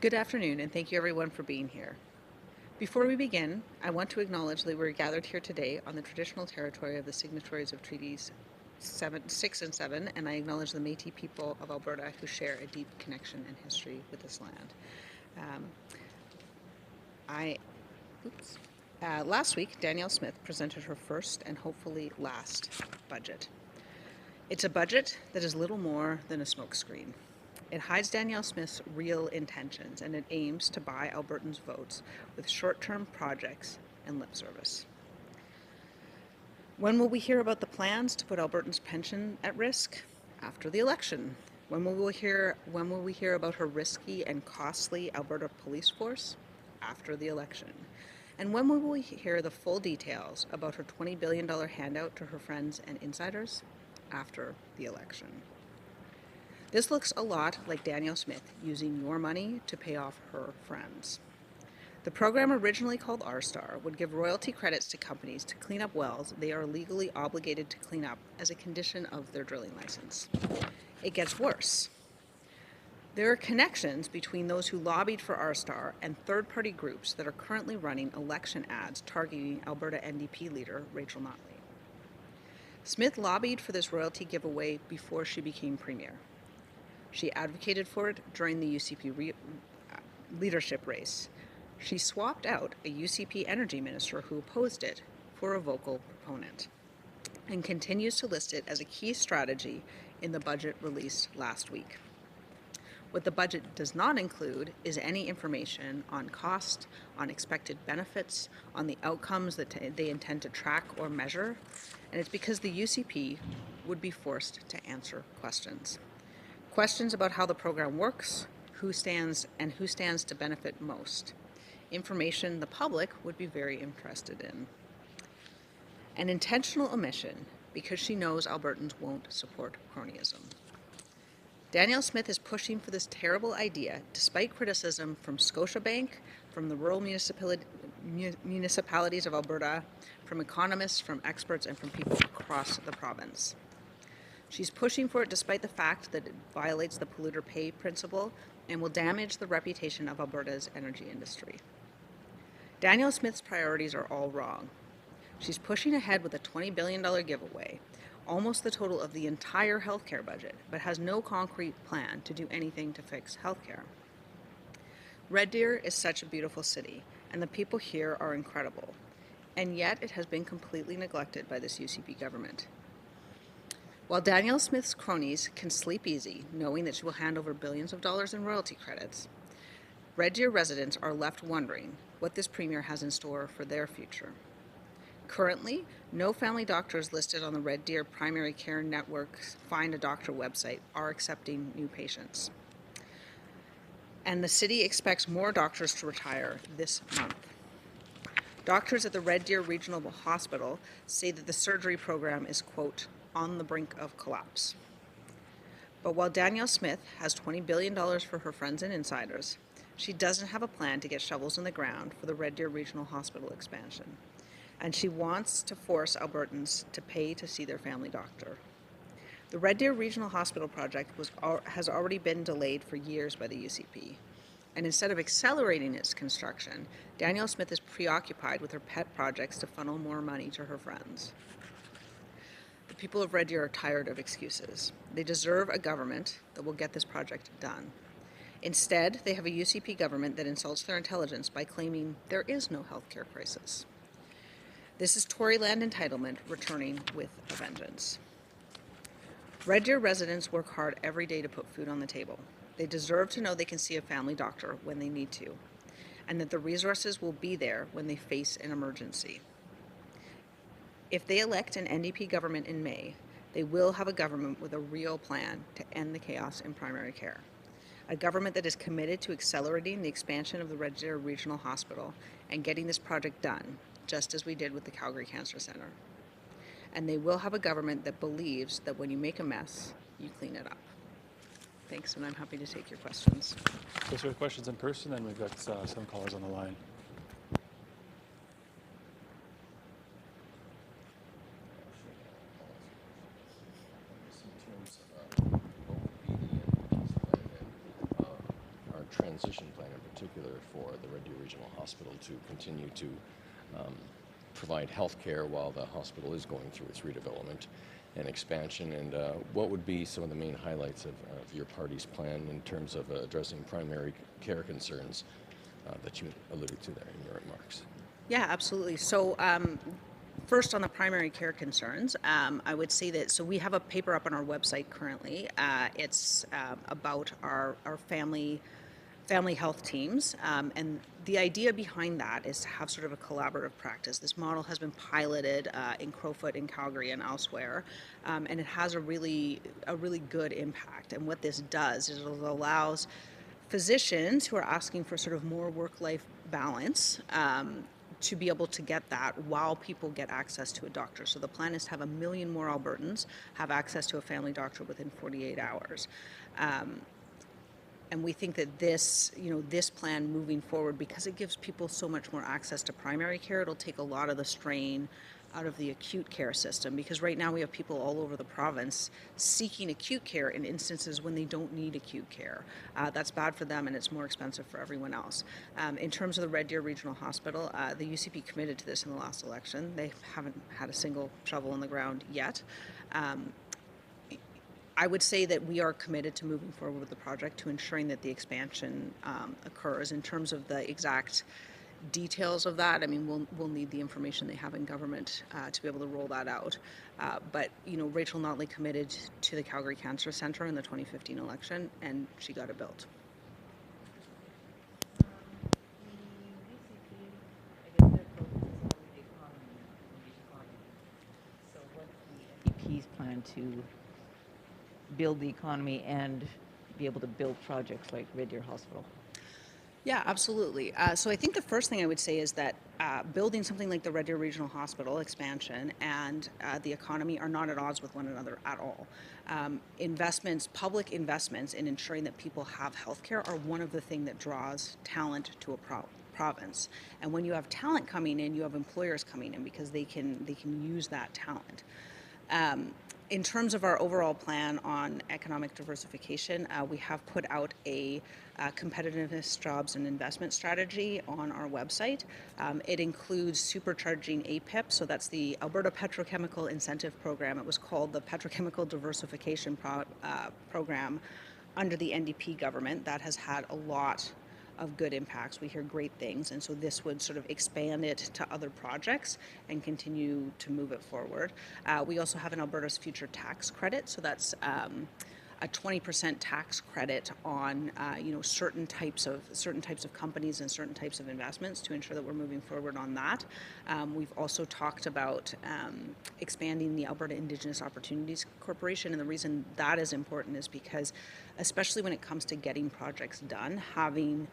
Good afternoon, and thank you everyone for being here. Before we begin, I want to acknowledge that we're gathered here today on the traditional territory of the signatories of Treaties 6 and 7, and I acknowledge the Métis people of Alberta who share a deep connection and history with this land. Last week, Danielle Smith presented her first and hopefully last budget. It's a budget that is little more than a smokescreen. It hides Danielle Smith's real intentions, and it aims to buy Albertans' votes with short-term projects and lip service. When will we hear about the plans to put Albertans' pension at risk? After the election. When will we hear about her risky and costly Alberta police force? After the election. And when will we hear the full details about her $20 billion handout to her friends and insiders? After the election. This looks a lot like Danielle Smith using your money to pay off her friends. The program, originally called R-Star, would give royalty credits to companies to clean up wells they are legally obligated to clean up as a condition of their drilling license. It gets worse. There are connections between those who lobbied for R-Star and third-party groups that are currently running election ads targeting Alberta NDP leader Rachel Notley. Smith lobbied for this royalty giveaway before she became premier. She advocated for it during the UCP leadership race. She swapped out a UCP energy minister who opposed it for a vocal proponent, and continues to list it as a key strategy in the budget released last week. What the budget does not include is any information on cost, on expected benefits, on the outcomes that they intend to track or measure, and it's because the UCP would be forced to answer questions. Questions about how the program works, who stands to benefit most. Information the public would be very interested in. An intentional omission because she knows Albertans won't support cronyism. Danielle Smith is pushing for this terrible idea despite criticism from Scotiabank, from the rural municipalities of Alberta, from economists, from experts, and from people across the province. She's pushing for it despite the fact that it violates the polluter pay principle and will damage the reputation of Alberta's energy industry. Danielle Smith's priorities are all wrong. She's pushing ahead with a $20 billion giveaway, almost the total of the entire healthcare budget, but has no concrete plan to do anything to fix healthcare. Red Deer is such a beautiful city, and the people here are incredible, and yet it has been completely neglected by this UCP government. While Danielle Smith's cronies can sleep easy, knowing that she will hand over billions of dollars in royalty credits, Red Deer residents are left wondering what this premier has in store for their future. Currently, no family doctors listed on the Red Deer Primary Care Network's Find a Doctor website are accepting new patients. And the city expects more doctors to retire this month. Doctors at the Red Deer Regional Hospital say that the surgery program is, quote, on the brink of collapse. But while Danielle Smith has $20 billion for her friends and insiders, she doesn't have a plan to get shovels in the ground for the Red Deer Regional Hospital expansion. And she wants to force Albertans to pay to see their family doctor. The Red Deer Regional Hospital project has already been delayed for years by the UCP. And instead of accelerating its construction, Danielle Smith is preoccupied with her pet projects to funnel more money to her friends. The people of Red Deer are tired of excuses. They deserve a government that will get this project done. Instead, they have a UCP government that insults their intelligence by claiming there is no healthcare crisis. This is Toryland entitlement returning with a vengeance. Red Deer residents work hard every day to put food on the table. They deserve to know they can see a family doctor when they need to, and that the resources will be there when they face an emergency. If they elect an NDP government in May, they will have a government with a real plan to end the chaos in primary care. A government that is committed to accelerating the expansion of the Red Deer Regional Hospital and getting this project done, just as we did with the Calgary Cancer Centre. And they will have a government that believes that when you make a mess, you clean it up. Thanks, and I'm happy to take your questions. Those are questions in person, and we've got some callers on the line. Our transition plan in particular for the Red Deer Regional Hospital to continue to provide health care while the hospital is going through its redevelopment and expansion, and what would be some of the main highlights of your party's plan in terms of addressing primary care concerns that you alluded to there in your remarks? Yeah, absolutely. So first on the primary care concerns, I would say that, so we have a paper up on our website currently. It's about our family health teams, and the idea behind that is to have sort of a collaborative practice. This model has been piloted in Crowfoot, in Calgary, and elsewhere, and it has a really good impact. And what this does is it allows physicians who are asking for sort of more work-life balance to be able to get that while people get access to a doctor. So the plan is to have 1 million more Albertans have access to a family doctor within 48 hours. And we think that this plan moving forward, because it gives people so much more access to primary care, it'll take a lot of the strain out of the acute care system, because right now we have people all over the province seeking acute care in instances when they don't need acute care. That's bad for them and it's more expensive for everyone else. In terms of the Red Deer Regional Hospital, the UCP committed to this in the last election. They haven't had a single shovel in the ground yet. I would say that we are committed to moving forward with the project to ensuring that the expansion occurs. In terms of the exact details of that, I mean, we'll need the information they have in government to be able to roll that out. But Rachel Notley committed to the Calgary Cancer Centre in the 2015 election, and she got it built. So what's the NDP's plan to build the economy and be able to build projects like Red Deer Hospital? Yeah, absolutely. So I think the first thing I would say is that building something like the Red Deer Regional Hospital expansion and the economy are not at odds with one another at all. Public investments in ensuring that people have healthcare are one of the things that draws talent to a province. And when you have talent coming in, you have employers coming in because they can use that talent. In terms of our overall plan on economic diversification, we have put out a competitiveness, jobs, and investment strategy on our website. It includes supercharging APIP, so that's the Alberta Petrochemical Incentive Program. It was called the Petrochemical Diversification Program under the NDP government. That has had a lot of good impacts. We hear great things, and so this would sort of expand it to other projects and continue to move it forward. We also have an Alberta's Future Tax Credit, so that's a 20% tax credit on certain types of companies and certain types of investments to ensure that we're moving forward on that. We've also talked about expanding the Alberta Indigenous Opportunities Corporation, and the reason that is important is because, especially when it comes to getting projects done, having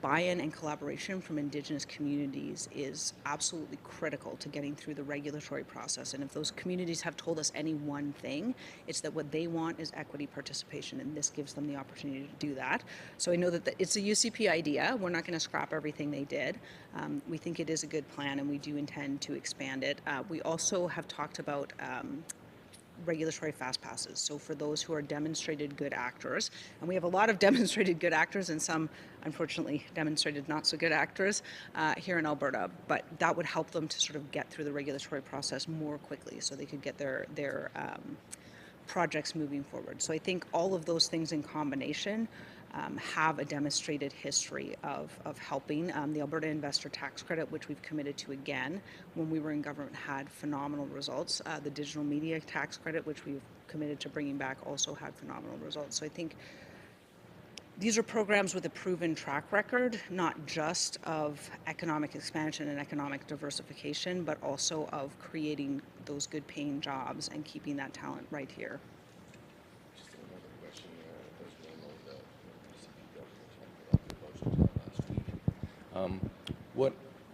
buy-in and collaboration from Indigenous communities is absolutely critical to getting through the regulatory process. And if those communities have told us any one thing, it's that what they want is equity participation, and this gives them the opportunity to do that. So I know that it's a UCP idea. We're not going to scrap everything they did. We think it is a good plan, and we do intend to expand it. We also have talked about regulatory fast passes. So for those who are demonstrated good actors, and we have a lot of demonstrated good actors and some, unfortunately, demonstrated not so good actors here in Alberta, but that would help them to sort of get through the regulatory process more quickly so they could get their projects moving forward. So I think all of those things in combination have a demonstrated history of helping. The Alberta Investor Tax Credit, which we've committed to again when we were in government, had phenomenal results. The Digital Media Tax Credit, which we've committed to bringing back, also had phenomenal results. So I think these are programs with a proven track record, not just of economic expansion and economic diversification, but also of creating those good paying jobs and keeping that talent right here. Just another question. As we all know, the UCP government talked about the budget last week.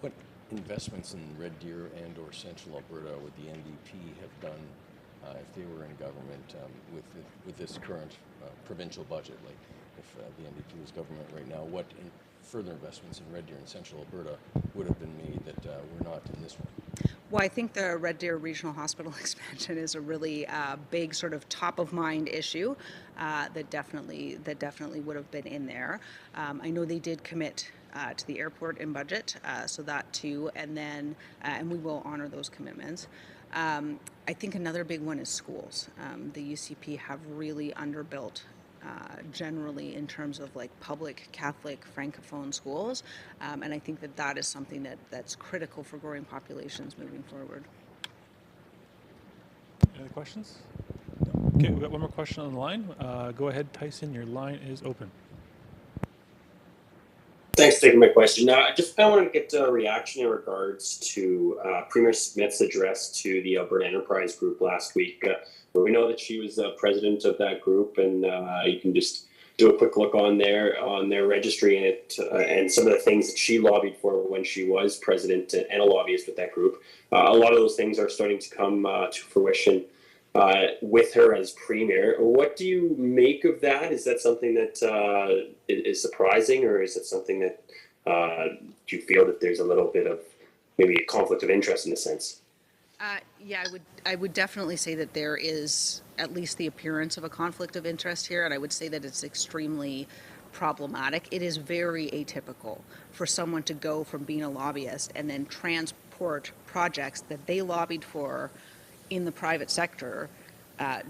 What investments in Red Deer and or Central Alberta would the NDP have done if they were in government with this current provincial budget? Like if the NDP was government right now, what further investments in Red Deer and Central Alberta would have been made that were not in this one? Well, I think the Red Deer Regional Hospital expansion is a really big sort of top of mind issue that definitely would have been in there. I know they did commit to the airport in budget, so that too, and then and we will honor those commitments. I think another big one is schools. The UCP have really underbuilt generally in terms of like public Catholic Francophone schools, and I think that is something that's critical for growing populations moving forward. Any other questions? Okay, we've got one more question on the line. Go ahead, Tyson, your line is open. Thanks for taking my question. I just kind of wanted to get a reaction in regards to Premier Smith's address to the Alberta Enterprise Group last week. We know that she was president of that group, and you can just do a quick look on their registry and some of the things that she lobbied for when she was president and a lobbyist with that group. A lot of those things are starting to come to fruition with her as premier. What do you make of that? Is that something that is surprising, or is it something that do you feel that there's a little bit of maybe a conflict of interest in a sense? Yeah, I would definitely say that there is at least the appearance of a conflict of interest here, and I would say that it's extremely problematic. It is very atypical for someone to go from being a lobbyist and then transport projects that they lobbied for in the private sector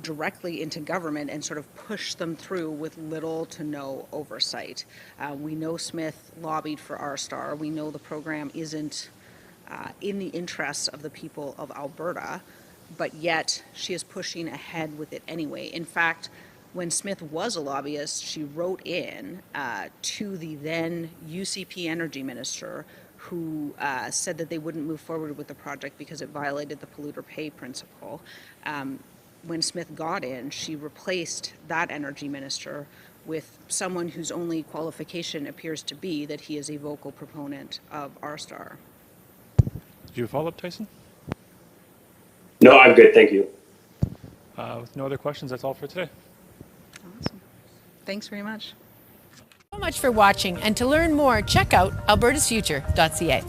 directly into government and sort of push them through with little to no oversight. We know Smith lobbied for R-Star. We know the program isn't in the interests of the people of Alberta, but yet she is pushing ahead with it anyway. In fact, when Smith was a lobbyist, she wrote in to the then UCP energy minister, who said that they wouldn't move forward with the project because it violated the polluter pay principle. When Smith got in, she replaced that energy minister with someone whose only qualification appears to be that he is a vocal proponent of R-Star. Do you have a follow-up, Tyson? No, I'm good. Thank you. With no other questions, that's all for today. Awesome. Thanks very much. So much for watching, and to learn more, check out albertasfuture.ca.